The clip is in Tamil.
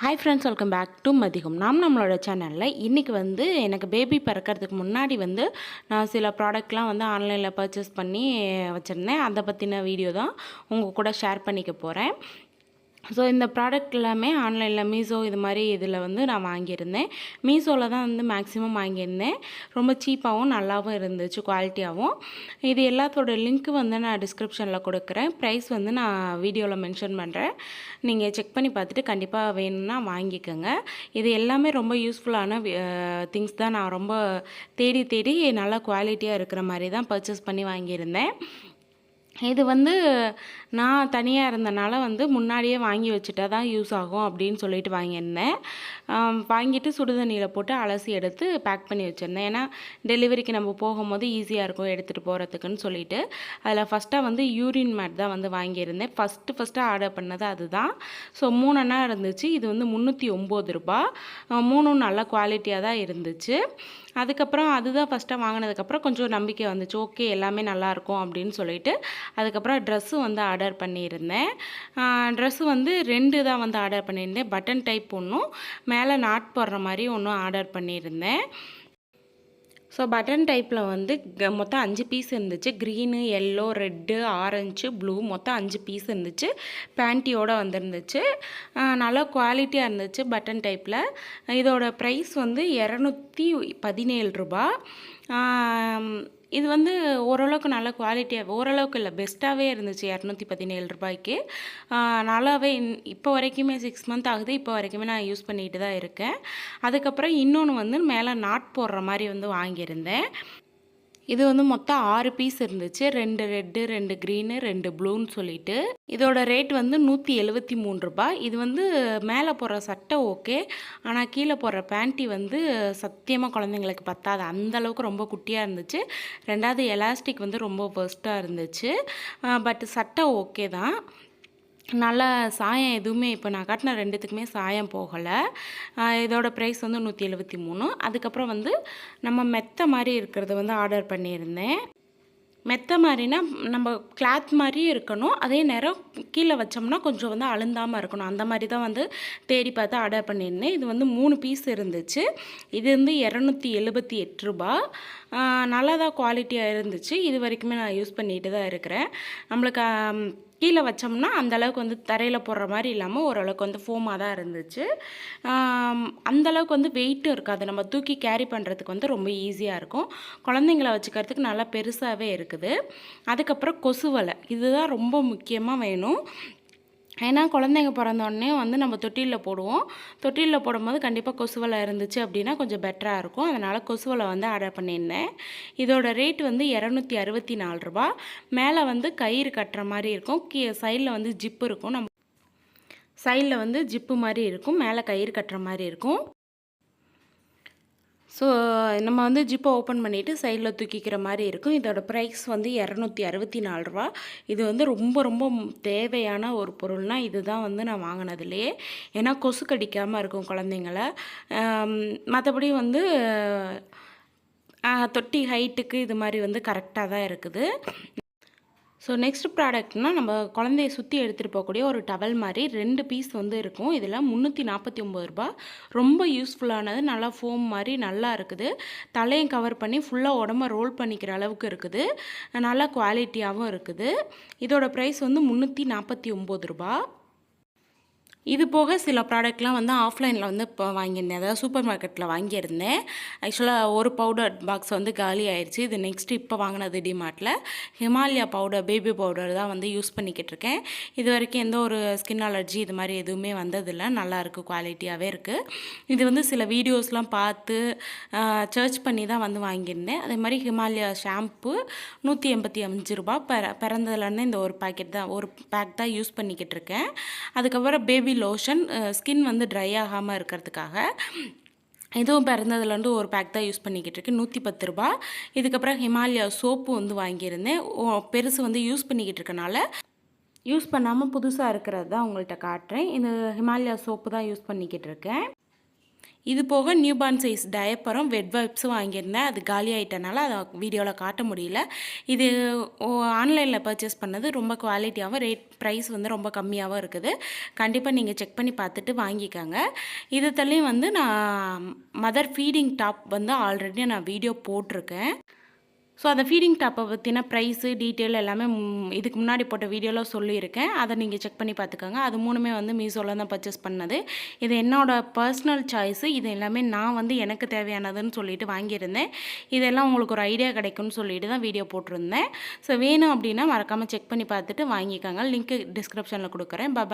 Hi friends, welcome back to மதிகம். நம்மளோட சேனலில் இன்றைக்கி எனக்கு பேபி பிறக்கிறதுக்கு முன்னாடி நான் சில ப்ராடக்ட்லாம் ஆன்லைனில் பர்ச்சேஸ் பண்ணி வச்சுருந்தேன். அதை பற்றின வீடியோ தான் உங்கள் கூட ஷேர் பண்ணிக்க போகிறேன். ஸோ இந்த ப்ராடக்ட் எல்லாமே ஆன்லைனில் மீஷோ இது மாதிரி இதில் நான் வாங்கியிருந்தேன். மீஷோவில் தான் மேக்ஸிமம் வாங்கியிருந்தேன். ரொம்ப சீப்பாகவும் நல்லாவும் இருந்துச்சு, குவாலிட்டியாகவும். இது எல்லாத்தோட லிங்க்கு நான் டிஸ்கிரிப்ஷனில் கொடுக்குறேன். ப்ரைஸ் நான் வீடியோவில் மென்ஷன் பண்ணுறேன். நீங்கள் செக் பண்ணி பார்த்துட்டு கண்டிப்பாக வேணும்னா வாங்கிக்கோங்க. இது எல்லாமே ரொம்ப யூஸ்ஃபுல்லான திங்ஸ் தான். நான் ரொம்ப தேடி நல்லா குவாலிட்டியாக இருக்கிற மாதிரி தான் பர்ச்சேஸ் பண்ணி வாங்கியிருந்தேன். இது நான் தனியாக இருந்தனால முன்னாடியே வாங்கி வச்சுட்டா தான் யூஸ் ஆகும் அப்படின்னு சொல்லிட்டு வாங்கியிருந்தேன். வாங்கிட்டு சுடுதண்ணியில் போட்டு அலசி எடுத்து பேக் பண்ணி வச்சுருந்தேன். ஏன்னா டெலிவரிக்கு நம்ம போகும்போது ஈஸியாக இருக்கும் எடுத்துகிட்டு போகிறதுக்குன்னு சொல்லிட்டு. அதில் ஃபஸ்ட்டாக யூரின் மேட் தான் வாங்கியிருந்தேன். ஃபஸ்ட்டு ஆர்டர் பண்ணது அதுதான். ஸோ 3 அண்ணா இருந்துச்சு. இது 309 ரூபா. 3ம் நல்ல குவாலிட்டியாக தான் இருந்துச்சு. அதுக்கப்புறம் அதுதான் ஃபஸ்ட்டாக வாங்கினதுக்கப்புறம் கொஞ்சம் நம்பிக்கை வந்துச்சு. ஓகே, எல்லாமே நல்லாயிருக்கும் அப்படின்னு சொல்லிட்டு அதுக்கப்புறம் ட்ரெஸ்ஸு ஆர்டர் பண்ணியிருந்தேன். ட்ரெஸ்ஸு 2 தான் ஆர்டர் பண்ணியிருந்தேன். பட்டன் டைப் ஒன்றும், மேலே நாட் போடுற மாதிரி ஒன்றும் ஆர்டர் பண்ணியிருந்தேன். ஸோ பட்டன் டைப்பில் மொத்தம் 5 பீஸ் இருந்துச்சு. Green, yellow, red, orange, blue மொத்தம் 5 பீஸ் இருந்துச்சு. பேண்டியோடு வந்துருந்துச்சு. நல்லா குவாலிட்டியாக இருந்துச்சு பட்டன் டைப்பில். இதோட ப்ரைஸ் 217 ரூபா. இது ஓரளவுக்கு நல்ல குவாலிட்டியாக, ஓரளவுக்கு இல்லை, பெஸ்ட்டாகவே இருந்துச்சு 217 ரூபாய்க்கு. நல்லாவே இப்போ வரைக்குமே 6 மந்த் ஆகுது. இப்போ வரைக்குமே நான் யூஸ் பண்ணிட்டு தான் இருக்கேன். அதுக்கப்புறம் இன்னொன்று மேலே நாட் போடுற மாதிரி வாங்கியிருந்தேன். இது மொத்தம் 6 பீஸ் இருந்துச்சு. 2 ரெட்டு, 2 க்ரீனு, 2 ப்ளூன்னு சொல்லிட்டு. இதோட ரேட் 173 ரூபா. இது மேலே போடுற சட்டை ஓகே, ஆனால் கீழே போடுற பேண்ட்டி சத்தியமாக குழந்தைங்களுக்கு பத்தாது. அந்தளவுக்கு ரொம்ப குட்டியாக இருந்துச்சு. ரெண்டாவது எலாஸ்டிக் ரொம்ப பெஸ்ட்டாக இருந்துச்சு. பட் சட்டை ஓகே தான். நல்லா சாயம் எதுவுமே இப்போ நான் காட்டின 2த்துக்குமே சாயம் போகலை. இதோட ப்ரைஸ் 173. அதுக்கப்புறம் நம்ம மெத்த மாதிரி இருக்கிறத ஆர்டர் பண்ணியிருந்தேன். மெத்த மாதிரினா நம்ம கிளாத் மாதிரியும் இருக்கணும், அதே நேரம் கீழே வச்சோம்னா கொஞ்சம் அழுந்தாமல் இருக்கணும். அந்த மாதிரி தான் தேடி பார்த்து ஆர்டர் பண்ணியிருந்தேன். இது 3 பீஸ் இருந்துச்சு. இது 278 ரூபா. நல்லா தான் குவாலிட்டியாக இருந்துச்சு. இது வரைக்குமே நான் யூஸ் பண்ணிட்டு தான் இருக்கிறேன். நம்மளுக்கு கீழே வச்சோம்னா அந்தளவுக்கு தரையில் போடுற மாதிரி இல்லாமல் ஓரளவுக்கு ஃபோமாக தான் இருந்துச்சு. அந்தளவுக்கு வெயிட்டும் இருக்காது. நம்ம தூக்கி கேரி பண்ணுறதுக்கு ரொம்ப ஈஸியாக இருக்கும். குழந்தைங்கள வச்சுக்கிறதுக்கு நல்லா பெருசாகவே இருக்குது. அதுக்கப்புறம் கொசுவலை, இதுதான் ரொம்ப முக்கியமாக வேணும். ஏன்னா குழந்தைங்க பிறந்தோடனே நம்ம தொட்டிலில் போடுவோம். தொட்டிலில் போடும்போது கண்டிப்பாக கொசுவலை இருந்துச்சு அப்படின்னா கொஞ்சம் பெட்டராக இருக்கும். அதனால் கொசுவலை ஆர்டர் பண்ணியிருந்தேன். இதோட ரேட் 264 ரூபா. மேலே கயிறு கட்டுற மாதிரி இருக்கும். சைடில் ஜிப்பு இருக்கும். நம்ம சைடில் ஜிப்பு மாதிரி இருக்கும், மேலே கயிறு கட்டுற மாதிரி இருக்கும். ஸோ நம்ம ஜிப்பை ஓப்பன் பண்ணிவிட்டு சைடில் தூக்கிக்கிற மாதிரி இருக்கும். இதோட ப்ரைஸ் 264 ரூபா. இது ரொம்ப ரொம்ப தேவையான ஒரு பொருள்னால் இது தான் நான் வாங்கினதுலையே. ஏன்னா கொசு கடிக்காமல் இருக்கும் குழந்தைங்கள. மற்றபடி தொட்டி ஹைட்டுக்கு இது மாதிரி கரெக்டாக தான் இருக்குது. ஸோ நெக்ஸ்ட் ப்ராடக்ட்னால் நம்ம குழந்தைய சுற்றி எடுத்துகிட்டு போகக்கூடிய ஒரு டவல் மாதிரி 2 பீஸ் இருக்கும். இதில் 349 ரூபா. ரொம்ப யூஸ்ஃபுல்லானது. நல்லா ஃபோம் மாதிரி நல்லா இருக்குது. தலையும் கவர் பண்ணி ஃபுல்லாக உடம்ப ரோல் பண்ணிக்கிற அளவுக்கு இருக்குது. நல்லா குவாலிட்டியாகவும் இருக்குது. இதோட ப்ரைஸ் 349 ரூபா. இது போக சில ப்ராடக்ட்லாம் ஆஃப்லைனில் இப்போ வாங்கியிருந்தேன். அதாவது சூப்பர் மார்க்கெட்டில் வாங்கியிருந்தேன். ஆக்சுவலாக ஒரு பவுடர் பாக்ஸ் காலி ஆயிடுச்சு. இது நெக்ஸ்ட்டு இப்போ வாங்கினது டிமார்ட்டில் ஹிமாலயா பவுடர், பேபி பவுடர் தான் யூஸ் பண்ணிக்கிட்டு இருக்கேன். இது வரைக்கும் எந்த ஒரு ஸ்கின் அலர்ஜி இது மாதிரி எதுவுமே வந்ததில்லை. நல்லாயிருக்கு, குவாலிட்டியாகவே இருக்குது. இது சில வீடியோஸ்லாம் பார்த்து சர்ச் பண்ணி தான் வாங்கியிருந்தேன். அதே மாதிரி ஹிமாலயா ஷாம்பு 185 ரூபா. பிறந்ததுலேருந்து இந்த ஒரு பேக்கெட் தான், ஒரு பேக் தான் யூஸ் பண்ணிக்கிட்டு இருக்கேன். அதுக்கப்புறம் பேபி லோஷன், ஸ்கின் ட்ரை ஆகாமல் இருக்கிறதுக்காக இதுவும் பிறந்ததுலேருந்து ஒரு பேக் தான் யூஸ் பண்ணிக்கிட்டு இருக்கேன். 110 ரூபா. இதுக்கப்புறம் ஹிமாலயா சோப்பு வாங்கியிருந்தேன். பெருசு யூஸ் பண்ணிக்கிட்டு இருக்கனால யூஸ் பண்ணாமல் புதுசாக இருக்கிறது தான் உங்கள்கிட்ட காட்டுறேன். இந்த ஹிமாலயா சோப்பு தான் யூஸ் பண்ணிக்கிட்டு இருக்கேன். இது போக நியூபார்ன் சைஸ் டயப்பரும் வெட் வைப்ஸும் வாங்கியிருந்தேன். அது காலி ஆகிட்டனால அதை வீடியோவில் காட்ட முடியல. இது ஆன்லைனில் பர்ச்சேஸ் பண்ணது. ரொம்ப குவாலிட்டியாகவும் ப்ரைஸ் வந்து ரொம்ப கம்மியாகவும் இருக்குது. கண்டிப்பாக நீங்கள் செக் பண்ணி பார்த்துட்டு வாங்கிக்கோங்க. இது தள்ளியும் வந்து நான் மதர் ஃபீடிங் டாப் வந்து ஆல்ரெடி நான் வீடியோ போட்டிருக்கேன். ஸோ அந்த ஃபீடிங் டாப்பை பற்றின ப்ரைஸு டீட்டெயில் எல்லாமே இதுக்கு முன்னாடி போட்ட வீடியோவில் சொல்லியிருக்கேன். அதை நீங்கள் செக் பண்ணி பார்த்துக்கோங்க. அது மூணுமே வந்து மீஷோவில் தான் பர்ச்சேஸ் பண்ணது. இது என்னோடய பர்சனல் சாய்ஸு. இது எல்லாமே நான் வந்து எனக்கு தேவையானதுன்னு சொல்லிட்டு வாங்கியிருந்தேன். இதெல்லாம் உங்களுக்கு ஒரு ஐடியா கிடைக்கும்னு சொல்லிட்டு தான் வீடியோ போட்டிருந்தேன். ஸோ வேணும் அப்படின்னா மறக்காமல் செக் பண்ணி பார்த்துட்டு வாங்கிக்கோங்க. லிங்க்கு டிஸ்கிரிப்ஷனில் கொடுக்குறேன். பாய்.